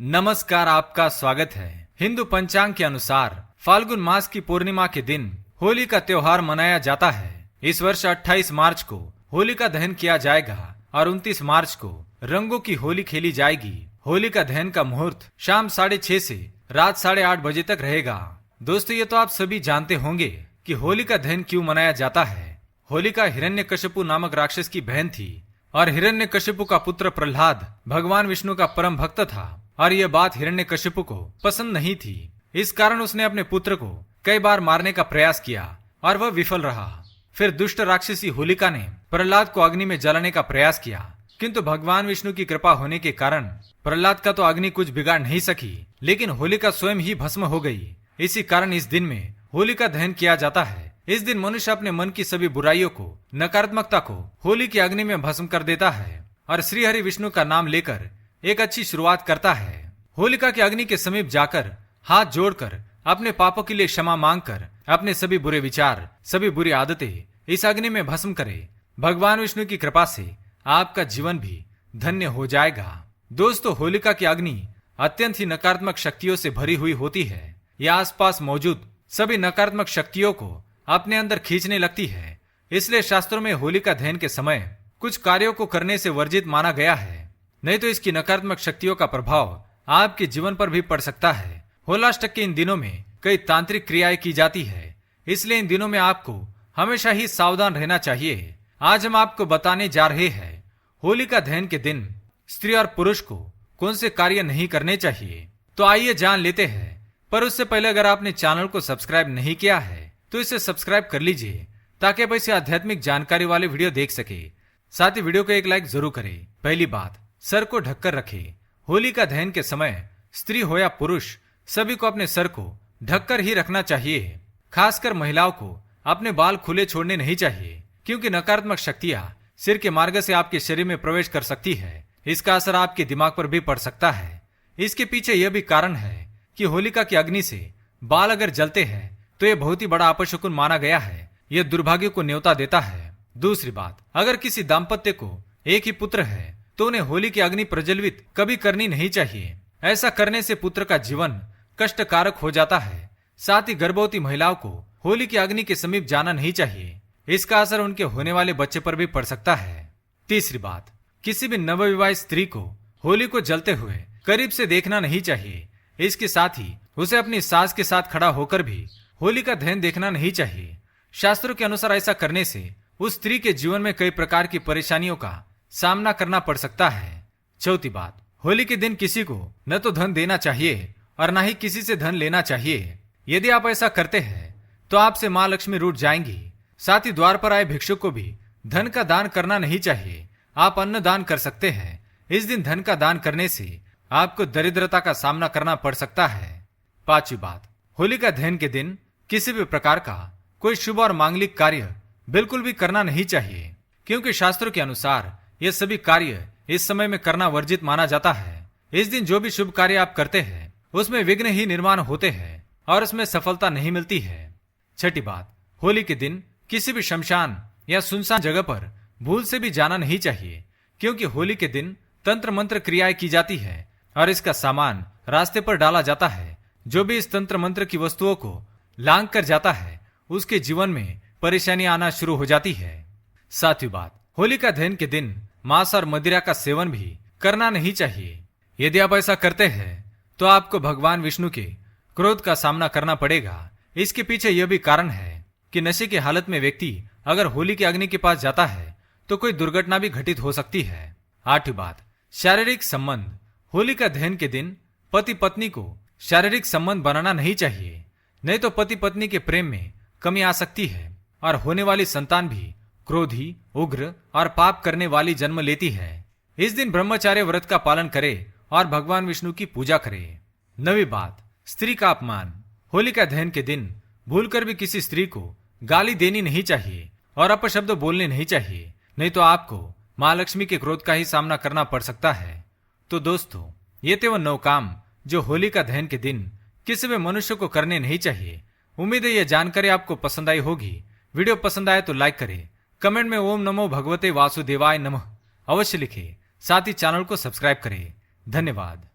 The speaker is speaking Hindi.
नमस्कार, आपका स्वागत है। हिंदू पंचांग के अनुसार फाल्गुन मास की पूर्णिमा के दिन होली का त्योहार मनाया जाता है। इस वर्ष 28 मार्च को होली का दहन किया जाएगा और 29 मार्च को रंगों की होली खेली जाएगी। होली का दहन का मुहूर्त शाम 6:30 से रात 8:30 बजे तक रहेगा। दोस्तों, ये तो आप सभी जानते होंगे कि होली का दहन क्यों मनाया जाता है। होलिका हिरण्यकशिपु नामक राक्षस की बहन थी और हिरण्यकशिपु का पुत्र प्रहलाद भगवान विष्णु का परम भक्त था और यह बात हिरण्यकशिपु को पसंद नहीं थी। इस कारण उसने अपने पुत्र को कई बार मारने का प्रयास किया और वह विफल रहा। फिर दुष्ट राक्षसी होलिका ने प्रहलाद को अग्नि में जलाने का प्रयास किया, किंतु भगवान विष्णु की कृपा होने के कारण प्रहलाद का तो अग्नि कुछ बिगाड़ नहीं सकी, लेकिन होलिका स्वयं ही भस्म हो गई। इसी कारण इस दिन में होलिका दहन किया जाता है। इस दिन मनुष्य अपने मन की सभी बुराइयों को, नकारात्मकता को होली की अग्नि में भस्म कर देता है और श्री हरि विष्णु का नाम लेकर एक अच्छी शुरुआत करता है। होलिका की अग्नि के समीप जाकर हाथ जोड़कर अपने पापों के लिए क्षमा मांगकर अपने सभी बुरे विचार, सभी बुरी आदतें इस अग्नि में भस्म करे। भगवान विष्णु की कृपा से आपका जीवन भी धन्य हो जाएगा। दोस्तों, होलिका की अग्नि अत्यंत ही नकारात्मक शक्तियों से भरी हुई होती है। यह आसपास मौजूद सभी नकारात्मक शक्तियों को अपने अंदर खींचने लगती है। इसलिए शास्त्रों में होलिका दहन के समय कुछ कार्यों को करने से वर्जित माना गया है, नहीं तो इसकी नकारात्मक शक्तियों का प्रभाव आपके जीवन पर भी पड़ सकता है। होलाष्टक के इन दिनों में कई तांत्रिक क्रियाएं की जाती है, इसलिए इन दिनों में आपको हमेशा ही सावधान रहना चाहिए। आज हम आपको बताने जा रहे हैं होलिका दहन के दिन स्त्री और पुरुष को कौन से कार्य नहीं करने चाहिए। तो आइए जान लेते हैं। पर उससे पहले अगर आपने चैनल को सब्सक्राइब नहीं किया है तो इसे सब्सक्राइब कर लीजिए, ताकि आप ऐसी आध्यात्मिक जानकारी वाले वीडियो देख सके। साथ ही वीडियो को एक लाइक जरूर करें। पहली बात, सर को ढककर रखें। होलिका दहन के समय स्त्री हो या पुरुष, सभी को अपने सर को ढककर ही रखना चाहिए। खासकर महिलाओं को अपने बाल खुले छोड़ने नहीं चाहिए, क्योंकि नकारात्मक शक्तियां सिर के मार्ग से आपके शरीर में प्रवेश कर सकती है। इसका असर आपके दिमाग पर भी पड़ सकता है। इसके पीछे यह भी कारण है कि होलिका की अग्नि से बाल अगर जलते हैं तो यह बहुत ही बड़ा अपशकुन माना गया है। यह दुर्भाग्य को न्योता देता है। दूसरी बात, अगर किसी दाम्पत्य को एक ही पुत्र है तो उन्हें होली की अग्नि प्रज्वलित कभी करनी नहीं चाहिए। ऐसा करने से पुत्र का जीवन कष्टकारक हो जाता है। साथ ही गर्भवती महिलाओं को होली की अग्नि के समीप जाना नहीं चाहिए। इसका असर उनके होने वाले बच्चे पर भी पड़ सकता है। तीसरी बात, किसी भी नवविवाहित स्त्री को होली को जलते हुए करीब से देखना नहीं चाहिए। इसके साथ ही उसे अपनी सास के साथ खड़ा होकर भी होली का दहन देखना नहीं चाहिए। शास्त्रों के अनुसार ऐसा करने से उस स्त्री के जीवन में कई प्रकार की परेशानियों का सामना करना पड़ सकता है। चौथी बात, होली के दिन किसी को न तो धन देना चाहिए और न ही किसी से धन लेना चाहिए। यदि आप ऐसा करते हैं तो आपसे माँ लक्ष्मी रूठ जाएंगी। साथ ही द्वार पर आए भिक्षुक को भी धन का दान करना नहीं चाहिए। आप अन्न दान कर सकते हैं। इस दिन धन का दान करने से आपको दरिद्रता का सामना करना पड़ सकता है। पांचवी बात, होलिका दहन के दिन किसी भी प्रकार का कोई शुभ और मांगलिक कार्य बिल्कुल भी करना नहीं चाहिए, क्योंकि शास्त्रों के अनुसार ये सभी कार्य इस समय में करना वर्जित माना जाता है। इस दिन जो भी शुभ कार्य आप करते हैं उसमें विघ्न ही निर्माण होते हैं और उसमें सफलता नहीं मिलती है। छठी बात, होली के दिन किसी भी शमशान या सुनसान जगह पर भूल से भी जाना नहीं चाहिए, क्योंकि होली के दिन तंत्र मंत्र क्रियाएं की जाती है और इसका सामान रास्ते पर डाला जाता है। जो भी इस तंत्र मंत्र की वस्तुओं को लांग कर जाता है उसके जीवन में परेशानी आना शुरू हो जाती है। सातवीं बात, होलिका दहन के दिन मांस और मदिरा का सेवन भी करना नहीं चाहिए। यदि आप ऐसा करते हैं तो आपको भगवान विष्णु के क्रोध का सामना करना पड़ेगा। इसके पीछे यह भी कारण है कि नशे की हालत में व्यक्ति अगर होली की अग्नि के पास जाता है तो कोई दुर्घटना भी घटित हो सकती है। आठवीं बात, शारीरिक संबंध। होलिका दहन के दिन पति पत्नी को शारीरिक संबंध बनाना नहीं चाहिए, नहीं तो पति पत्नी के प्रेम में कमी आ सकती है और होने वाली संतान भी क्रोधी, उग्र और पाप करने वाली जन्म लेती है। इस दिन ब्रह्मचार्य व्रत का पालन करे और भगवान विष्णु की पूजा करे। नवी बात, स्त्री का अपमान। होलिका दहन के दिन भूलकर भी किसी स्त्री को गाली देनी नहीं चाहिए और अपशब्द बोलने नहीं चाहिए, नहीं तो आपको माँ लक्ष्मी के क्रोध का ही सामना करना पड़ सकता है। तो दोस्तों, ये थे वो 9 काम जो होलिका दहन के दिन किसी भी मनुष्य को करने नहीं चाहिए। उम्मीद है यह जानकारी आपको पसंद आई होगी। वीडियो पसंद आए तो लाइक करें, कमेंट में ओम नमो भगवते वासुदेवाय नमः अवश्य लिखें। साथ ही चैनल को सब्सक्राइब करें। धन्यवाद।